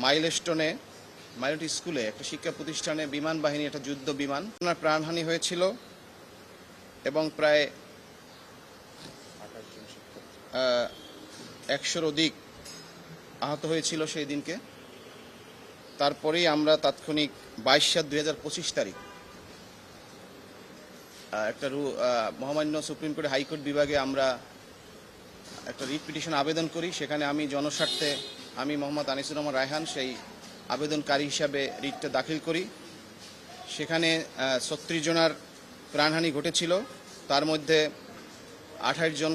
মাইলস্টোনে my lord স্কুলে একটা শিক্ষা প্রতিষ্ঠানে বিমান বাহিনী একটা যুদ্ধ বিমান প্রাণহানি হয়েছিল এবং প্রায় 100-র অধিক আহত হয়েছিল সেই দিনকে। তারপরেই আমরা তাৎক্ষণিক 22/7/2025 তারিখ একটা মহামান্য সুপ্রিম কোর্টে হাইকোর্ট বিভাগে আমরা একটা রিট পিটিশন আবেদন করি। সেখানে আমি জনস্বার্থে আমি মোহাম্মদ আনিসুর রহমান রায়হান সেই আবেদনকারী হিসাবে রিটটা দাখিল করি। সেখানে 36 জনের প্রাণহানি ঘটেছিল। তার মধ্যে 28 জন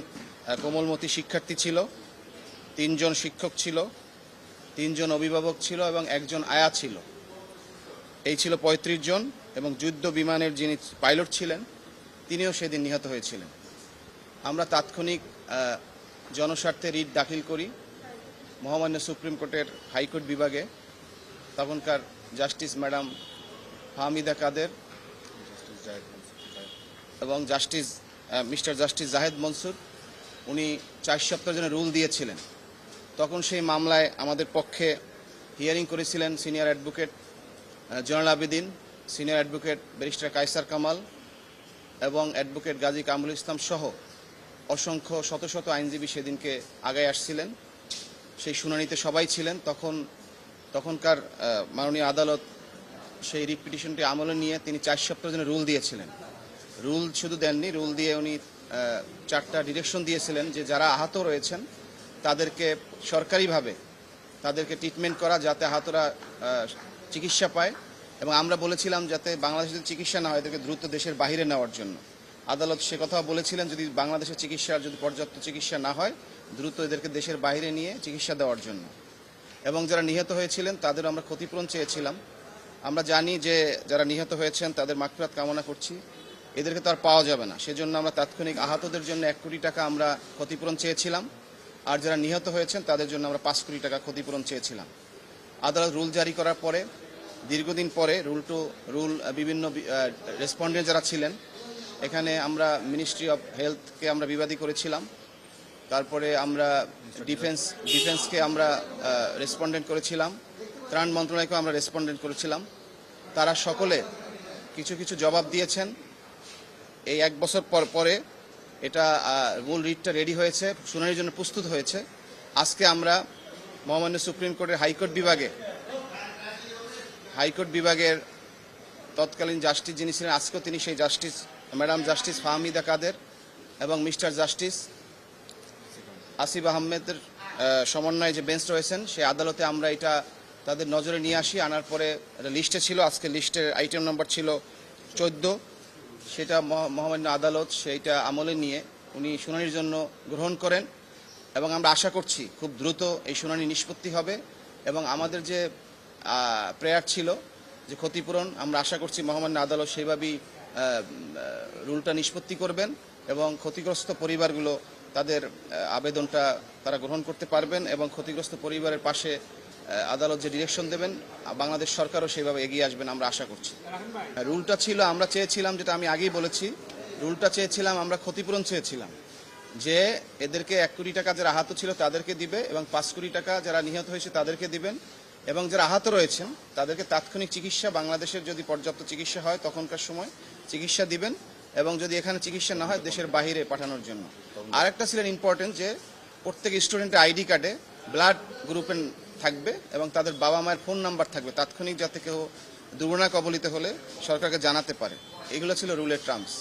কোমলমতি শিক্ষার্থী ছিল, 3 জন শিক্ষক ছিল, 3 জন অভিভাবক ছিল এবং 1 জন আয়া ছিল। এই ছিল 35 জন এবং যুদ্ধ বিমানের যিনি পাইলট ছিলেন তিনিও সেদিন নিহত হয়েছিলেন। আমরা তাৎক্ষণিক জনস্বার্থে রিট দাখিল করি মহামান্য সুপ্রিম কোর্টের হাইকোর্ট বিভাগে। তখনকার জাস্টিস ম্যাডাম ফাহমিদা কাদের এবং মিস্টার জাস্টিস জাহেদ মনসুর উনি 4 সপ্তাহের জন্য রুল দিয়েছিলেন। তখন সেই মামলায় আমাদের পক্ষে হিয়ারিং করেছিলেন senior advocate Zainul Abedin, senior advocate barrister Kaiser Kamal এবং অ্যাডভোকেট গাজী কামরুল ইসলাম সহ অসংখ্য শত শত আইনজীবী সেদিনকে আগায় আসছিলেন। সেই শুনানিতে সবাই ছিলেন। তখনকার মাননীয় আদালত সেই রিট পিটিশনটি আমলে নিয়ে তিনি 4 সপ্তাহের জন্য রুল দিয়েছিলেন। রুল শুধু দেননি, রুল দিয়ে উনি 4টা ডিরেকশন দিয়েছিলেন যে যারা আহত রয়েছেন তাদেরকে সরকারিভাবে তাদেরকে ট্রিটমেন্ট করা, যাতে আহতরা চিকিৎসা পায়। এবং আমরা বলেছিলাম যাতে বাংলাদেশে চিকিৎসা না হয় এদেরকে দ্রুত দেশের বাইরে নেওয়ার জন্য। আদালত সে কথাও বলেছিলেন যদি বাংলাদেশের চিকিৎসার যদি পর্যাপ্ত চিকিৎসা না হয় দ্রুত এদেরকে দেশের বাইরে নিয়ে চিকিৎসা দেওয়ার জন্য। এবং যারা নিহত হয়েছিলেন তাদের আমরা ক্ষতিপূরণ চেয়েছিলাম। আমরা জানি যে যারা নিহত হয়েছেন তাদের মাগফিরাত কামনা করছি, এদেরকে তো আর পাওয়া যাবে না, সেজন্য আমরা তাৎক্ষণিক আহতদের জন্য 1 কোটি টাকা আমরা ক্ষতিপূরণ চেয়েছিলাম। আর যারা নিহত হয়েছেন তাদের জন্য আমরা 5 কোটি টাকা ক্ষতিপূরণ চেয়েছিলাম। আদালত রুল জারি করার পরে দীর্ঘদিন পরে রুল বিভিন্ন রেসপন্ডেন্ট যারা ছিলেন, এখানে আমরা মিনিস্ট্রি অফ হেলথকে আমরা বিবাদী করেছিলাম, তারপরে আমরা ডিফেন্সকে আমরা রেসপন্ডেন্ট করেছিলাম, ত্রাণ মন্ত্রণালয়কেও আমরা রেসপন্ডেন্ট করেছিলাম। তারা সকলে কিছু কিছু জবাব দিয়েছেন। এই 1 বছর পরে এটা মূল রিটটা রেডি হয়েছে, শুনানির জন্য প্রস্তুত হয়েছে। আজকে আমরা মহামান্য সুপ্রিম কোর্টের হাইকোর্ট বিভাগের তৎকালীন জাস্টিস যিনি ছিলেন, আজকেও তিনি সেই জাস্টিস ম্যাডাম জাস্টিস ফাহমিদা কাদের এবং মিস্টার জাস্টিস আসিফ আহমেদের সমন্বয়ে যে বেঞ্চ রয়েছেন সেই আদালতে আমরা এটা তাদের নজরে নিয়ে আসি। আনার পরে এটা লিস্টে ছিল, আজকে লিস্টের আইটেম নম্বর ছিল 14। সেটা মহামান্য আদালত সেইটা আমলে নিয়ে উনি শুনানির জন্য গ্রহণ করেন এবং আমরা আশা করছি খুব দ্রুত এই শুনানি নিষ্পত্তি হবে। এবং আমাদের যে প্রেয়ার ছিল যে ক্ষতিপূরণ, আমরা আশা করছি মহামান্য আদালত সেইভাবেই রুলটা নিষ্পত্তি করবেন এবং ক্ষতিগ্রস্ত পরিবারগুলো তাদের আবেদনটা তারা গ্রহণ করতে পারবেন এবং ক্ষতিগ্রস্ত পরিবারের পাশে আদালত যে ডিরেকশন দেবেন বাংলাদেশ সরকারও সেইভাবে এগিয়ে আসবেন আমরা আশা করছি। রুলটা ছিল আমরা চেয়েছিলাম, যেটা আমি আগেই বলেছি, রুলটা চেয়েছিলাম আমরা ক্ষতিপূরণ চেয়েছিলাম যে এদেরকে 1 কোটি টাকা যারা আহত ছিল তাদেরকে দিবে এবং 5 কোটি টাকা যারা নিহত হয়েছে তাদেরকে দিবেন এবং যারা আহত রয়েছেন তাদেরকে তাৎক্ষণিক চিকিৎসা, বাংলাদেশের যদি পর্যাপ্ত চিকিৎসা হয় তখনকার সময় চিকিৎসা দিবেন এবং যদি এখানে চিকিৎসা না হয় দেশের বাইরে পাঠানোর জন্য। আরেকটা ছিলেন ইম্পর্টেন্ট যে প্রত্যেক স্টুডেন্টের আইডি কার্ডে ব্লাড গ্রুপের থাকবে এবং তাদের বাবা মায়ের ফোন নাম্বার থাকবে, তাৎক্ষণিক যাতে কেউ দুর্ঘটনা কবলিত হলে সরকারকে জানাতে পারে। এগুলো ছিল রুলের টার্মস।